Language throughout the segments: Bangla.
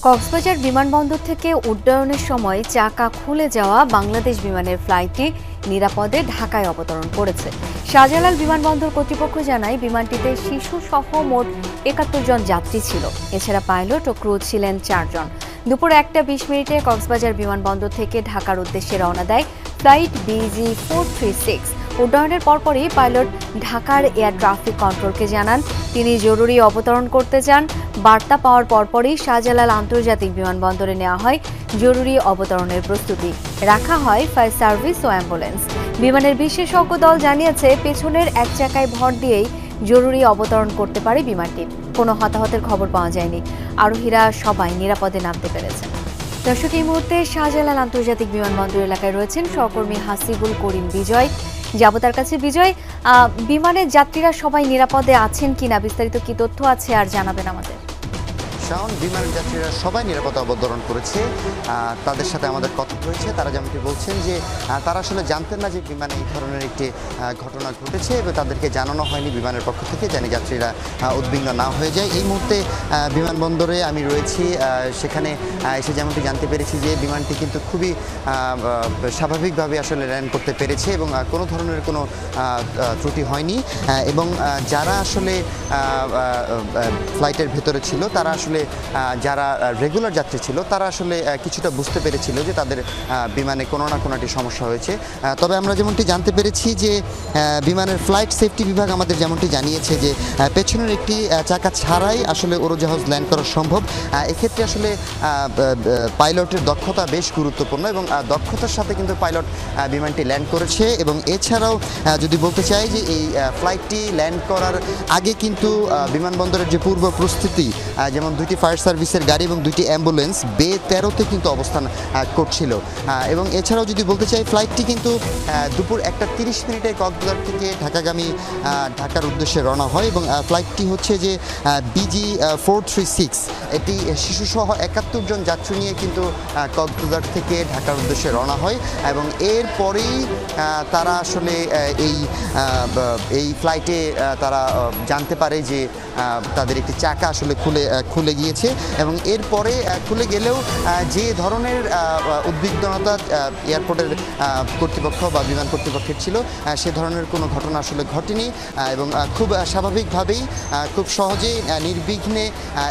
কক্সবাজার বিমানবন্দর থেকে উড্ডয়নের সময় চাকা খুলে যাওয়া বাংলাদেশ বিমানের ফ্লাইটটি নিরাপদে ঢাকায় অবতরণ করেছে। শাহজালাল বিমানবন্দর কর্তৃপক্ষ জানায়, বিমানটিতে শিশু সহ মোট ৭১ জন যাত্রী ছিল। এছাড়া পাইলট ও ক্রু ছিলেন ৪ জন। দুপুর ১টা ২০ কক্সবাজার বিমানবন্দর থেকে ঢাকার উদ্দেশ্যে রওনা দেয় ফ্লাইট BG436। উড্ডয়নের পরপরই পাইলট ঢাকার এয়ার ট্রাফিক কন্ট্রোলকে জানান তিনি জরুরি অবতরণ করতে চান। বার্তা পাওয়ার পরপরই শাহজালাল আন্তর্জাতিক বিমানবন্দরে নেওয়া হয় জরুরি অবতরণের প্রস্তুতি। রাখা হয় ফায়ার সার্ভিস ও অ্যাম্বুলেন্স। বিমানের বিশেষজ্ঞ দল জানিয়েছে, পেছনের এক চাকায় ভর দিয়েই জরুরি অবতরণ করতে পারে বিমানটি। কোনো হতাহতের খবর পাওয়া যায়নি। আরোহীরা সবাই নিরাপদে নামতে পেরেছেন। দর্শক, এই মুহূর্তে শাহজালাল আন্তর্জাতিক বিমানবন্দর এলাকায় রয়েছেন সহকর্মী হাসিবুল করিম বিজয়। যাব তার কাছে। বিজয়, বিমানের যাত্রীরা সবাই নিরাপদে আছেন কিনা, বিস্তারিত কি তথ্য আছে আর জানাবেন আমাদের। শাওন, বিমানের যাত্রীরা সবাই নিরাপদে অবতরণ করেছে। তাদের সাথে আমাদের কথা হয়েছে। তারা যেমনটি বলছেন যে তারা আসলে জানতেন না যে বিমানে এই ধরনের একটি ঘটনা ঘটেছে এবং তাদেরকে জানানো হয়নি বিমানের পক্ষ থেকে, যেন যাত্রীরা উদ্বিগ্ন না হয়ে যায়। এই মুহূর্তে বিমানবন্দরে আমি রয়েছি। সেখানে এসে যেমনটি জানতে পেরেছি যে বিমানটি কিন্তু খুবই স্বাভাবিকভাবে আসলে ল্যান্ড করতে পেরেছে এবং কোনো ধরনের কোনো ত্রুটি হয়নি। এবং যারা আসলে ফ্লাইটের ভেতরে ছিল, তারা আসলে যারা রেগুলার যাত্রী ছিল, তারা আসলে কিছুটা বুঝতে পেরেছিল যে তাদের বিমানে কোনো না কোনো একটি সমস্যা হয়েছে। তবে আমরা যেমনটি জানতে পেরেছি যে বিমানের ফ্লাইট সেফটি বিভাগ আমাদের যেমনটি জানিয়েছে যে পেছনের একটি চাকা ছাড়াই আসলে উড়োজাহাজ ল্যান্ড করা সম্ভব। এক্ষেত্রে আসলে পাইলটের দক্ষতা বেশ গুরুত্বপূর্ণ এবং দক্ষতার সাথে কিন্তু পাইলট বিমানটি ল্যান্ড করেছে। এবং এছাড়াও যদি বলতে চাই যে এই ফ্লাইটটি ল্যান্ড করার আগে কিন্তু বিমানবন্দরের যে পূর্ব প্রস্তুতি, যেমন 2টি ফায়ার সার্ভিসের গাড়ি এবং 2টি অ্যাম্বুলেন্স বে 13-তে কিন্তু অবস্থান করছিল। এবং এছাড়াও যদি বলতে চাই, ফ্লাইটটি কিন্তু দুপুর 1টা 30 কক্সবাজার থেকে ঢাকার উদ্দেশ্যে রওনা হয় এবং ফ্লাইটটি হচ্ছে যে BG436। এটি শিশুসহ ৭১ জন যাত্রী নিয়ে কিন্তু কক্সবাজার থেকে ঢাকার উদ্দেশ্যে রওনা হয় এবং এরপরেই তারা আসলে এই ফ্লাইটে তারা জানতে পারে যে তাদের একটি চাকা আসলে খুলে গিয়েছে। এবং এরপরে খুলে গেলেও যে ধরনের উদ্বিগ্নতা এয়ারপোর্টের কর্তৃপক্ষ বা বিমান কর্তৃপক্ষের ছিল, সে ধরনের কোনো ঘটনা আসলে ঘটেনি এবং খুব স্বাভাবিকভাবেই খুব সহজেই নির্বিঘ্নে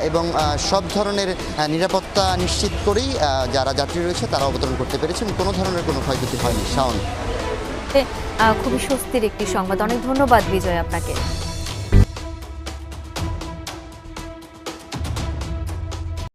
এবং সব ধরনের নিরাপত্তা নিশ্চিত করেই যারা যাত্রী রয়েছে তারা অবতরণ করতে পেরেছেন। কোনো ধরনের কোনো ক্ষয়ক্ষতি হয়নি। শাওন, খুবই স্বস্তির একটি সংবাদ। অনেক ধন্যবাদ বিজয় আপনাকে।